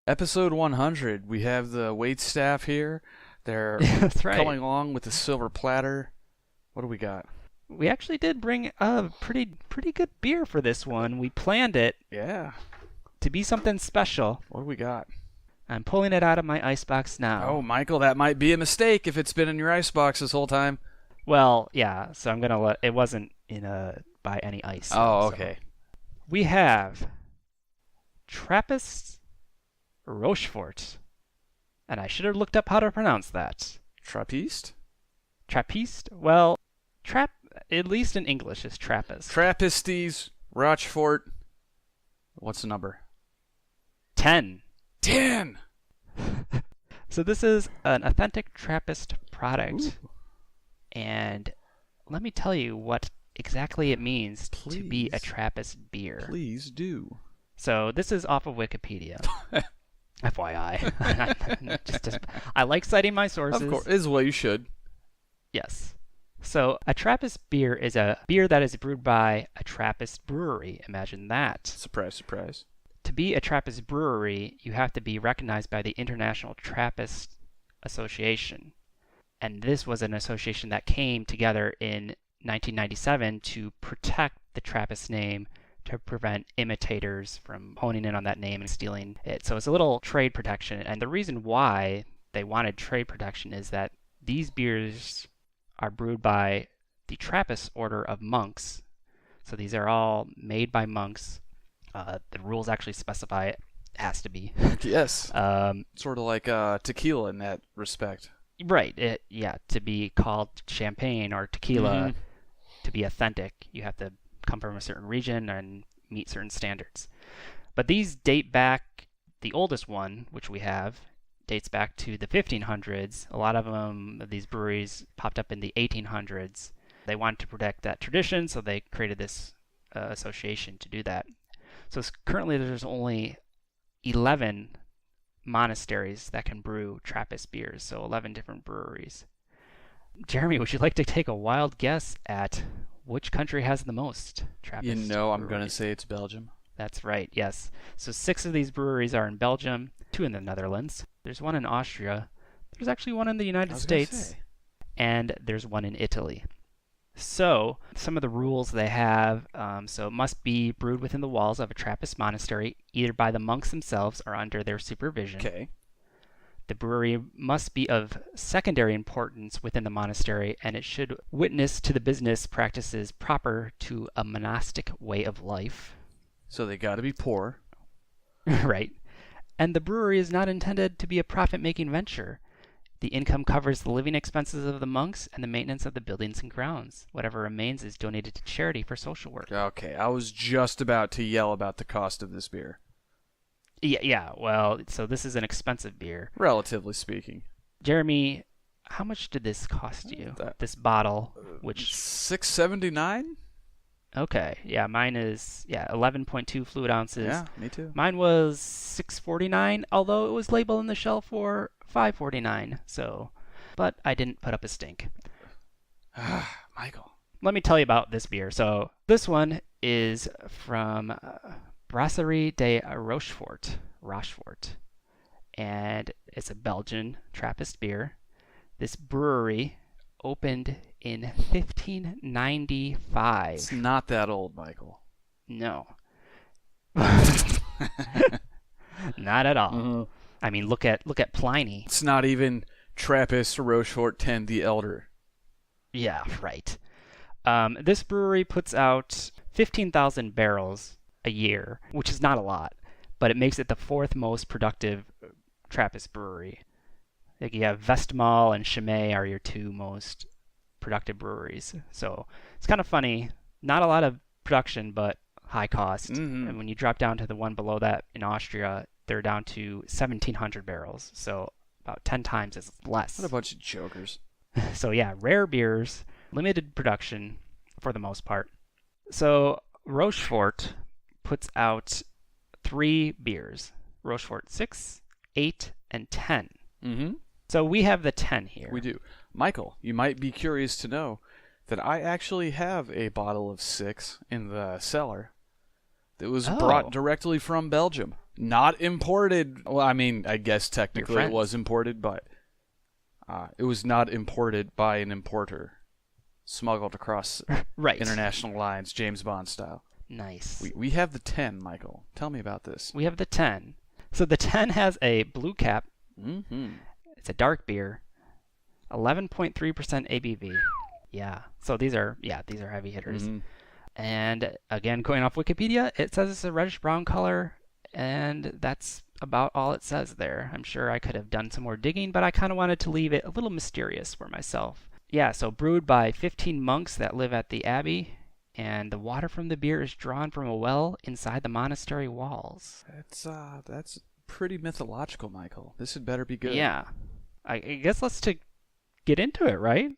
Episode 100. We have the wait staff here. They're That's right. coming along with the silver platter. What do we got? We actually did bring a pretty good beer for this one. We planned it Yeah. to be something special. What do we got? I'm pulling it out of my icebox now. Oh, Michael, that might be a mistake if it's been in your icebox this whole time. Well, yeah, so I'm gonna let it wasn't by any ice. Oh, so. okay. We have Trappist Rochefort. And I should have looked up how to pronounce that. Trappist? Trappist? Well, at least in English, is Trappist. Trappistes, Rochefort. What's the number? 10. 10! So this is an authentic Trappist product. Ooh. And let me tell you what exactly it means to be a Please. Trappist beer. Please do. So this is off of Wikipedia. FYI. just, I like citing my sources. Of course, is what you should. Yes. So a Trappist beer is a beer that is brewed by a Trappist brewery. Imagine that. Surprise, surprise. To be a Trappist brewery, you have to be recognized by the International Trappist Association. And this was an association that came together in 1997 to protect the Trappist name, to prevent imitators from honing in on that name and stealing it. So it's a little trade protection. And the reason why they wanted trade protection is that these beers are brewed by the Trappist order of monks. So these are all made by monks. The rules actually specify it has to be. Yes. Sort of like tequila in that respect. Right. To be called champagne or tequila, to be authentic, you have to come from a certain region and meet certain standards. But these date back, the oldest one, which we have, dates back to the 1500s. A lot of them, these breweries, popped up in the 1800s. They wanted to protect that tradition, so they created this association to do that. So currently there's only 11 monasteries that can brew Trappist beers, so 11 different breweries. Jeremy, would you like to take a wild guess at which country has the most Trappist You know I'm breweries? going to say it's Belgium. That's right, yes. So 6 of these breweries are in Belgium, 2 in the Netherlands. There's 1 in Austria. There's actually 1 in the United States. And there's 1 in Italy. So some of the rules they have, so it must be brewed within the walls of a Trappist monastery, either by the monks themselves or under their supervision. Okay. The brewery must be of secondary importance within the monastery, and it should witness to the business practices proper to a monastic way of life. So they got to be poor. Right. And the brewery is not intended to be a profit-making venture. The income covers the living expenses of the monks and the maintenance of the buildings and grounds. Whatever remains is donated to charity for social work. Okay, I was just about to yell about the cost of this beer. Yeah, well, so this is an expensive beer. Relatively speaking. Jeremy, how much did this cost you? This bottle, which... $6.79? Okay, yeah, mine is 11.2 fluid ounces. Yeah, me too. Mine was $6.49, although it was labeled on the shelf for $5.49. So, but I didn't put up a stink. Michael. Let me tell you about this beer. So this one is from Brasserie de Rochefort, and it's a Belgian Trappist beer. This brewery opened in 1595. It's not that old, Michael. No. Not at all. Mm-hmm. I mean, look at Pliny. It's not even Trappist Rochefort 10 the Elder. Yeah, right. This brewery puts out 15,000 barrels a year, which is not a lot, but it makes it the 4th most productive Trappist brewery. Like you have Vestmalle and Chimay are your 2 most productive breweries. So it's kind of funny. Not a lot of production, but high cost. Mm-hmm. And when you drop down to the one below that in Austria, they're down to 1,700 barrels. So about 10 times as less. What a bunch of jokers. So yeah, rare beers, limited production for the most part. So Rochefort puts out 3 beers. Rochefort 6, 8, and 10. Mm-hmm. So we have the 10 here. We do. Michael, you might be curious to know that I actually have a bottle of 6 in the cellar that was brought directly from Belgium. Not imported. Well, I mean, I guess technically it was imported, but it was not imported by an importer. Smuggled across Right. international lines, James Bond style. Nice. We have the 10, Michael. Tell me about this. We have the 10. So the 10 has a blue cap. Mm-hmm. It's a dark beer. 11.3% ABV. Yeah. So these are heavy hitters. Mm-hmm. And again, going off Wikipedia, it says it's a reddish brown color, and that's about all it says there. I'm sure I could have done some more digging, but I kind of wanted to leave it a little mysterious for myself. Yeah, so brewed by 15 monks that live at the abbey, and the water from the beer is drawn from a well inside the monastery walls. That's pretty mythological, Michael. This had better be good. Yeah. I guess let's get into it, right?